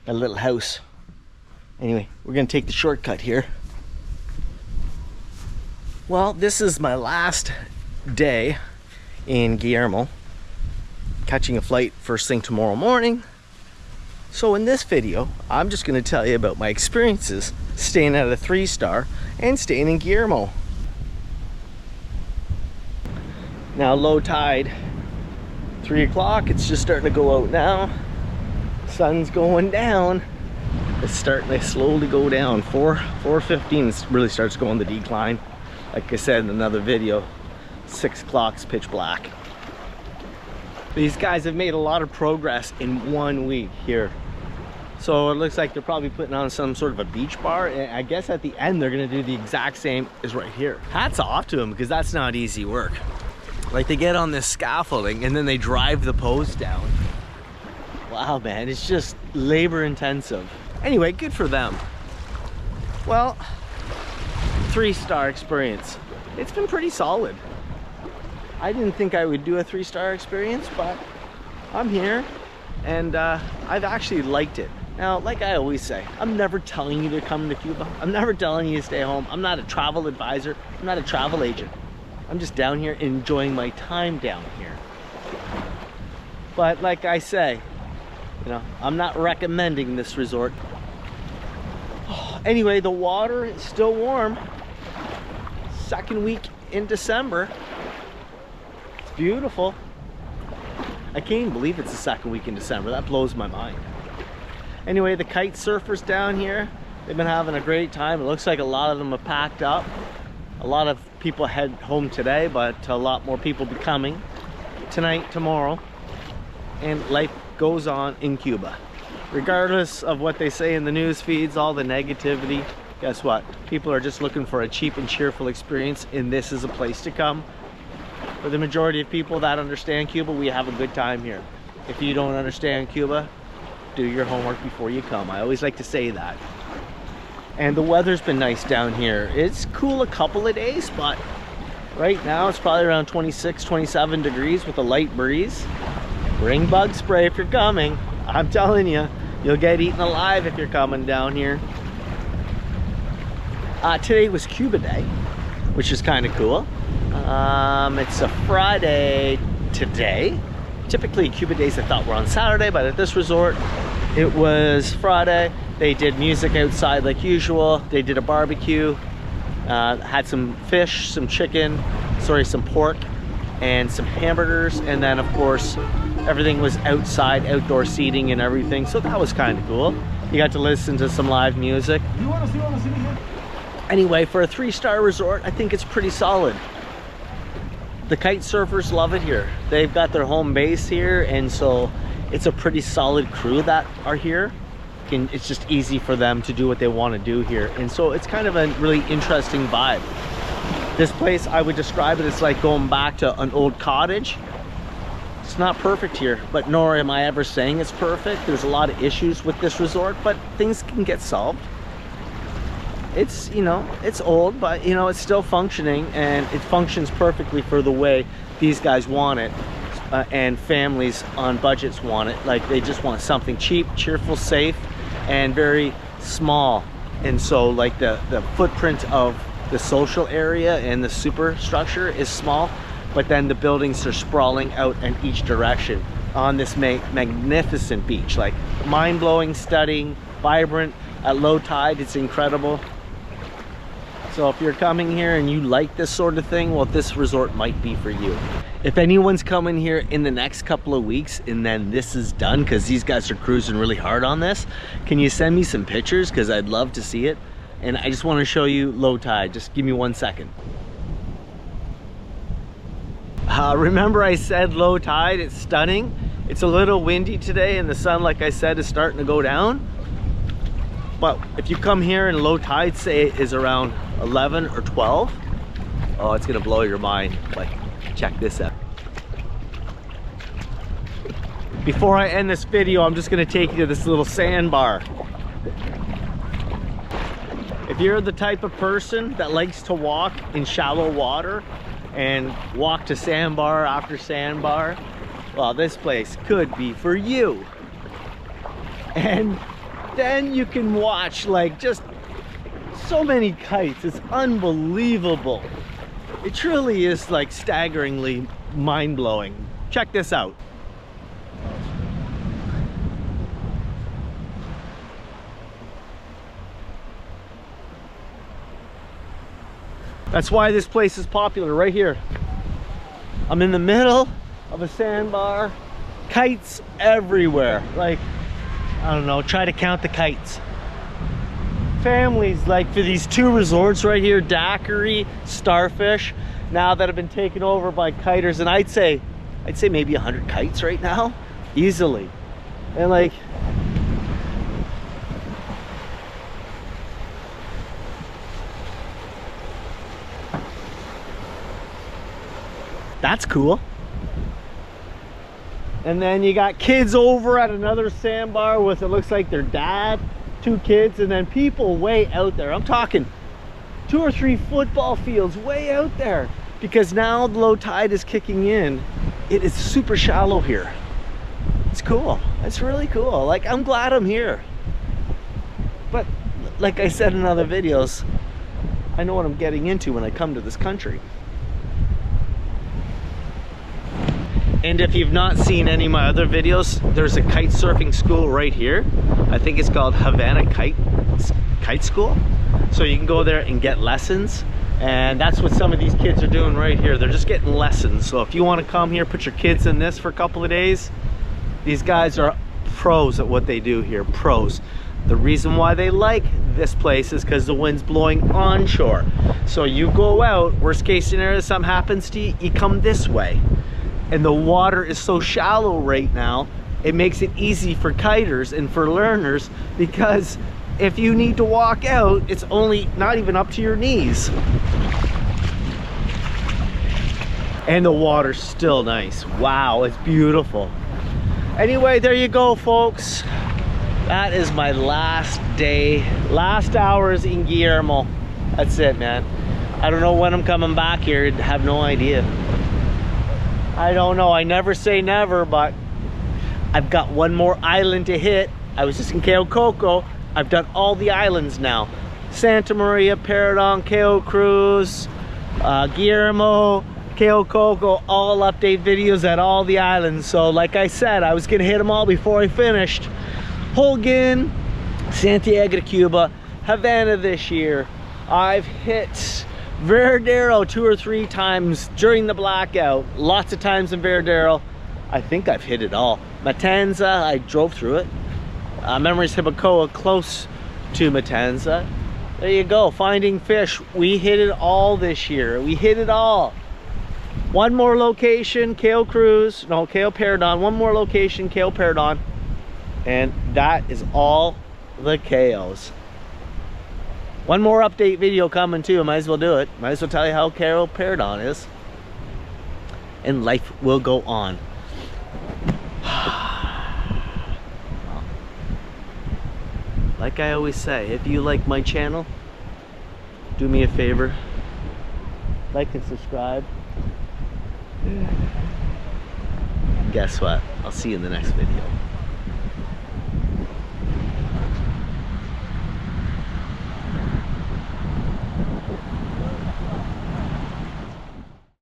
Got a little house. Anyway, we're gonna take the shortcut here. Well, this is my last day in Guillermo. Catching a flight first thing tomorrow morning. So in this video, I'm just gonna tell you about my experiences staying at a 3-star and staying in Guillermo. Now low tide, 3 o'clock, it's just starting to go out now. Sun's going down. It's starting to slowly go down. 4:15 really starts going the decline. Like I said in another video, 6 o'clock's pitch black. These guys have made a lot of progress in 1 week here. So it looks like they're probably putting on some sort of a beach bar. And I guess at the end they're gonna do the exact same as right here. Hats off to them, because that's not easy work. Like, they get on this scaffolding and then they drive the post down. Wow, man, it's just labor intensive. Anyway, good for them. Well, 3-star experience. It's been pretty solid. I didn't think I would do a 3-star experience, but I'm here and I've actually liked it. Now, like I always say, I'm never telling you to come to Cuba. I'm never telling you to stay home. I'm not a travel advisor. I'm not a travel agent. I'm just down here enjoying my time down here. But like I say, you know, I'm not recommending this resort. Anyway, the water is still warm. Second week in December. It's beautiful. I can't even believe it's the second week in December. That blows my mind. Anyway, the kite surfers down here, they've been having a great time. It looks like a lot of them are packed up. A lot of people head home today, but a lot more people be coming tonight, tomorrow. And life goes on in Cuba. Regardless of what they say in the news feeds, all the negativity, guess what? People are just looking for a cheap and cheerful experience, and this is a place to come. For the majority of people that understand Cuba, we have a good time here. If you don't understand Cuba, do your homework before you come. I always like to say that. And the weather's been nice down here. It's cool a couple of days, but right now it's probably around 26, 27 degrees with a light breeze. Bring bug spray if you're coming. I'm telling you, you'll get eaten alive if you're coming down here. Today was Cuba Day, which is kind of cool. It's a Friday today. Typically Cuba Days I thought were on Saturday, but at this resort it was Friday. They did music outside like usual. They did a barbecue, had some fish, some chicken, some pork, and some hamburgers. And then of course, everything was outside, outdoor seating and everything. So that was kind of cool. You got to listen to some live music. Anyway, for a 3-star resort, I think it's pretty solid. The kite surfers love it here. They've got their home base here, and so it's a pretty solid crew that are here. And it's just easy for them to do what they want to do here. And so it's kind of a really interesting vibe. This place, I would describe it as like going back to an old cottage. It's not perfect here, but nor am I ever saying it's perfect. There's a lot of issues with this resort, but things can get solved. It's, you know, it's old, but you know, it's still functioning, and it functions perfectly for the way these guys want it. And families on budgets want it. Like, they just want something cheap, cheerful, safe, and very small. And so like the footprint of the social area and the superstructure is small, but then the buildings are sprawling out in each direction on this magnificent beach. Like, mind-blowing, stunning, vibrant. At low tide, it's incredible. So if you're coming here and you like this sort of thing, well, this resort might be for you. If anyone's coming here in the next couple of weeks and then this is done, because these guys are cruising really hard on this, can you send me some pictures? Because I'd love to see it. And I just want to show you low tide. Just give me 1 second. Remember I said low tide? It's stunning. It's a little windy today, and the sun, like I said, is starting to go down. But if you come here and low tide, say, is around 11 or 12, oh, it's gonna blow your mind. Like, check this out. Before I end this video, I'm just gonna take you to this little sandbar. If you're the type of person that likes to walk in shallow water and walk to sandbar after sandbar, well, this place could be for you. And then you can watch like just so many kites. It's unbelievable. It truly is like staggeringly mind-blowing. Check this out. That's why this place is popular right here. I'm in the middle of a sandbar, kites everywhere. Like, I don't know, try to count the kites. Families, like for these two resorts right here, Daiquiri, Starfish, now that have been taken over by kiters, and I'd say maybe 100 kites right now, easily. And like, that's cool. And then you got kids over at another sandbar with, it looks like their dad, 2 kids, and then people way out there. I'm talking 2 or 3 football fields way out there, because now the low tide is kicking in. It is super shallow here. It's cool. It's really cool. Like, I'm glad I'm here. But like I said in other videos, I know what I'm getting into when I come to this country. And if you've not seen any of my other videos, there's a kite surfing school right here. I think it's called Havana Kite School. So you can go there and get lessons. And that's what some of these kids are doing right here. They're just getting lessons. So if you want to come here, put your kids in this for a couple of days. These guys are pros at what they do here, pros. The reason why they like this place is because the wind's blowing onshore. So you go out, worst case scenario, something happens to you, you come this way. And the water is so shallow right now, it makes it easy for kiters and for learners, because if you need to walk out, it's only not even up to your knees. And the water's still nice. Wow, it's beautiful. Anyway, there you go, folks. That is my last day, last hours in Guillermo. That's it, man. I don't know when I'm coming back here. I have no idea. I don't know, I never say never, but I've got one more island to hit. I was just in Cayo Coco. I've done all the islands now. Santa Maria, Paradon, Cayo Cruz, Guillermo, Cayo Coco, all update videos at all the islands. So like I said, I was gonna hit them all before I finished. Holguin, Santiago de Cuba, Havana this year. I've hit Veradero 2 or 3 times during the blackout. Lots of times in Veradero. I think I've hit it all. Matanza, I drove through it. Memories Hibacoa, close to Matanza. There you go, finding fish. We hit it all this year. We hit it all. One more location, Cayo Cruz, no, Cayo Paradon. One more location, Cayo Paradon. And that is all the Cayos. One more update video coming too. I might as well do it. Might as well tell you how Cayo Paradon is. And life will go on. Like I always say, if you like my channel, do me a favor. Like and subscribe. Guess what? I'll see you in the next video.